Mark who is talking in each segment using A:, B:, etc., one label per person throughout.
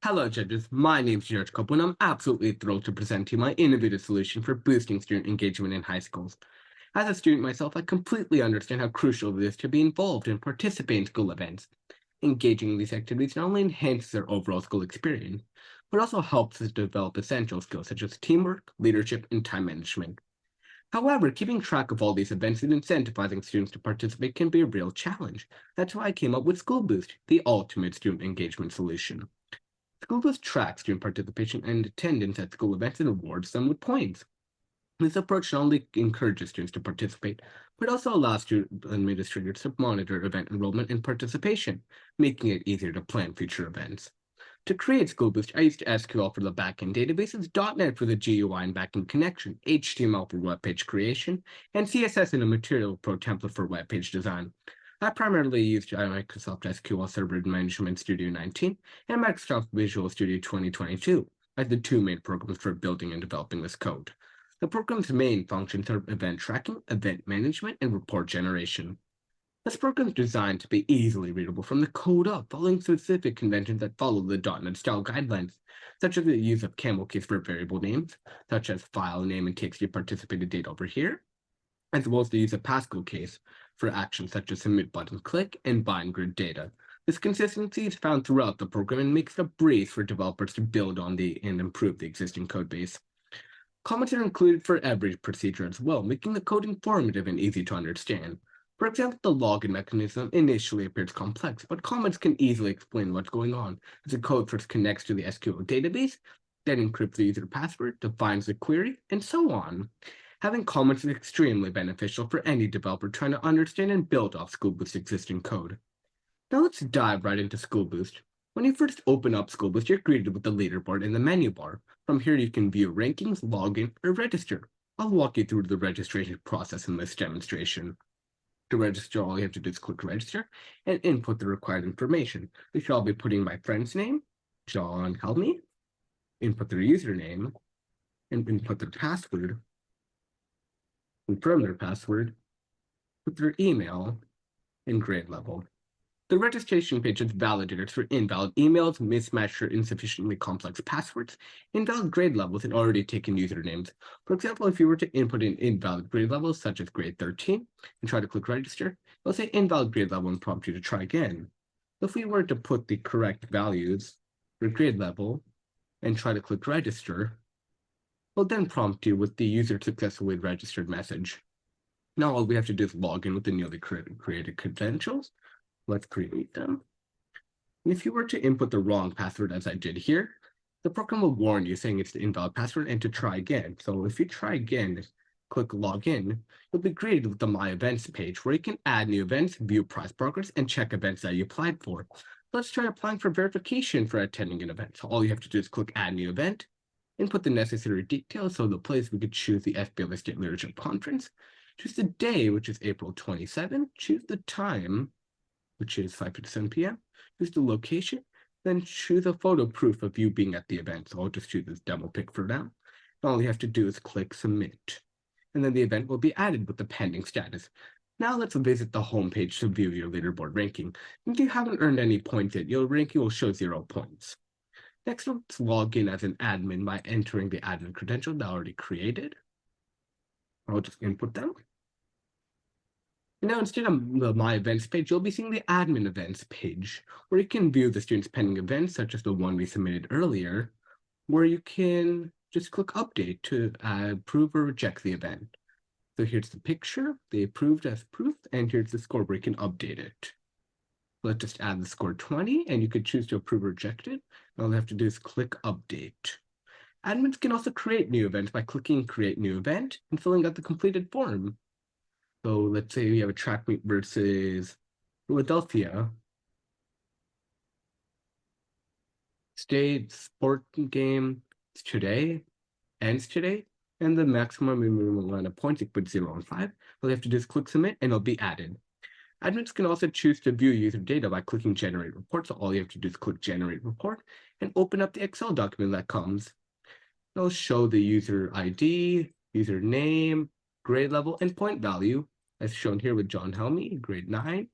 A: Hello, judges. My name is Dheeraj Koppu, and I'm absolutely thrilled to present to you my innovative solution for boosting student engagement in high schools. As a student myself, I completely understand how crucial it is to be involved and participate in school events. Engaging in these activities not only enhances their overall school experience, but also helps us develop essential skills such as teamwork, leadership, and time management. However, keeping track of all these events and incentivizing students to participate can be a real challenge. That's why I came up with SchoolBoost, the ultimate student engagement solution. SchoolBoost tracks student participation and attendance at school events and rewards them with points. This approach not only encourages students to participate, but also allows student administrators to monitor event enrollment and participation, making it easier to plan future events. To create SchoolBoost, I used SQL for the backend databases, .NET for the GUI and backend connection, HTML for web page creation, and CSS in a Material Pro template for web page design. I primarily used Microsoft SQL Server Management Studio 19 and Microsoft Visual Studio 2022 as the two main programs for building and developing this code. The program's main functions are event tracking, event management, and report generation. This program is designed to be easily readable from the code up, following specific conventions that follow the .NET style guidelines, such as the use of camel case for variable names, such as file name and txt participated date over here, as well as the use of Pascal case for actions such as submit button click and bind grid data. This consistency is found throughout the program and makes it a breeze for developers to build on and improve the existing code base. Comments are included for every procedure as well, making the code informative and easy to understand. For example, the login mechanism initially appears complex, but comments can easily explain what's going on as the code first connects to the SQL database, then encrypts the user password, defines the query, and so on. Having comments is extremely beneficial for any developer trying to understand and build off SchoolBoost's existing code. Now let's dive right into SchoolBoost. When you first open up SchoolBoost, you're greeted with the leaderboard in the menu bar. From here, you can view rankings, login, or register. I'll walk you through the registration process in this demonstration. To register, all you have to do is click register and input the required information. Which I'll be putting my friend's name, John Helmy, input their username, and input their password, confirm their password, put their email, and grade level. The registration page is validators for invalid emails, mismatched or insufficiently complex passwords, invalid grade levels, and already taken usernames. For example, if you were to input an invalid grade level, such as grade 13, and try to click register, it'll say invalid grade level and prompt you to try again. If we were to put the correct values for grade level and try to click register, it'll then prompt you with the user successfully registered message. Now all we have to do is log in with the newly created credentials. Let's create them. And if you were to input the wrong password as I did here, the program will warn you saying it's the invalid password and to try again. So if you try again, click login, you'll be greeted with the My Events page where you can add new events, view prize progress, and check events that you applied for. Let's try applying for verification for attending an event. So all you have to do is click Add New Event, input the necessary details. So the place we could choose the FBLA State Leadership Conference, choose the day, which is April 27, choose the time, which is 5:57 p.m., choose the location, then choose a photo proof of you being at the event. So I'll just choose this demo pic for now. And all you have to do is click submit. And then the event will be added with the pending status. Now let's visit the home page to view your leaderboard ranking. If you haven't earned any points yet, your ranking will show 0 points. Next, let's log in as an admin by entering the admin credentials I already created. I'll just input them. Now, instead of the My Events page, you'll be seeing the Admin Events page, where you can view the students' pending events, such as the one we submitted earlier, where you can just click Update to approve or reject the event. So here's the picture, they approved as approved, and here's the score where you can update it. Let's just add the score 20, and you could choose to approve or reject it. All you have to do is click Update. Admins can also create new events by clicking Create New Event and filling out the completed form. So let's say we have a track meet versus Philadelphia. State sport game today, ends today, and the maximum and minimum amount of points, you put 0 and 5. All you have to do is click submit and it'll be added. Admins can also choose to view user data by clicking generate report. So all you have to do is click generate report and open up the Excel document that comes. It'll show the user ID, username, grade level, and point value, as shown here with John Helmy, grade 9.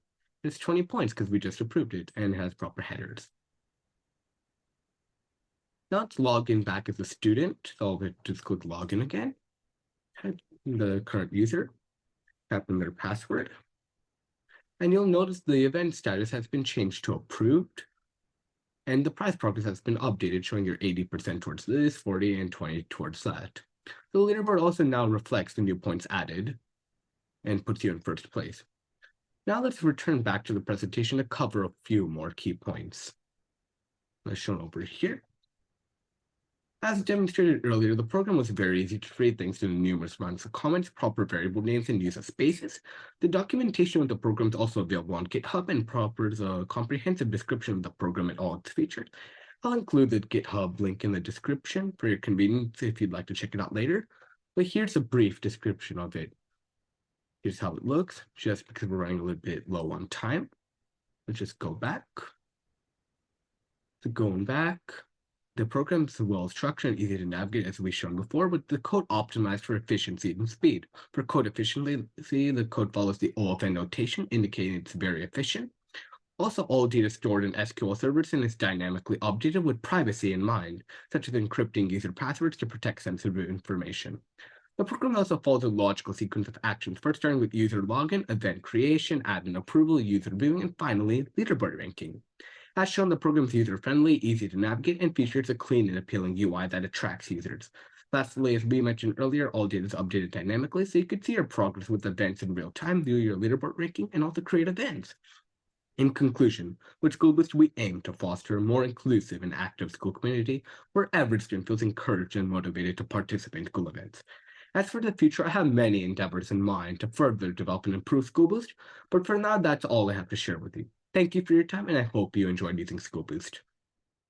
A: It's 20 points because we just approved it and it has proper headers. Now let's log in back as a student. So I'll just click login again. Type in the current user, type in their password, and you'll notice the event status has been changed to approved, and the prize progress has been updated, showing your 80% towards this, 40, and 20 towards that. The leaderboard also now reflects the new points added and puts you in first place. Now let's return back to the presentation to cover a few more key points. As shown over here. As demonstrated earlier, the program was very easy to read thanks to the numerous rounds of comments, proper variable names, and use of spaces. The documentation of the program is also available on GitHub and offers a comprehensive description of the program and all its features. I'll include the GitHub link in the description for your convenience if you'd like to check it out later. But here's a brief description of it. Here's how it looks, just because we're running a little bit low on time. Let's just go back. So going back. The program is well structured and easy to navigate, as we've shown before, with the code optimized for efficiency and speed. For code efficiency, the code follows the OFN notation, indicating it's very efficient. Also, all data stored in SQL servers and is dynamically updated with privacy in mind, such as encrypting user passwords to protect sensitive information. The program also follows a logical sequence of actions, first starting with user login, event creation, admin approval, user viewing, and finally, leaderboard ranking. As shown, the program is user-friendly, easy to navigate, and features a clean and appealing UI that attracts users. Lastly, as we mentioned earlier, all data is updated dynamically, so you can see your progress with events in real time, view your leaderboard ranking, and also create events. In conclusion, with SchoolBoost, we aim to foster a more inclusive and active school community where every student feels encouraged and motivated to participate in school events. As for the future, I have many endeavors in mind to further develop and improve SchoolBoost, but for now, that's all I have to share with you. Thank you for your time, and I hope you enjoyed using SchoolBoost.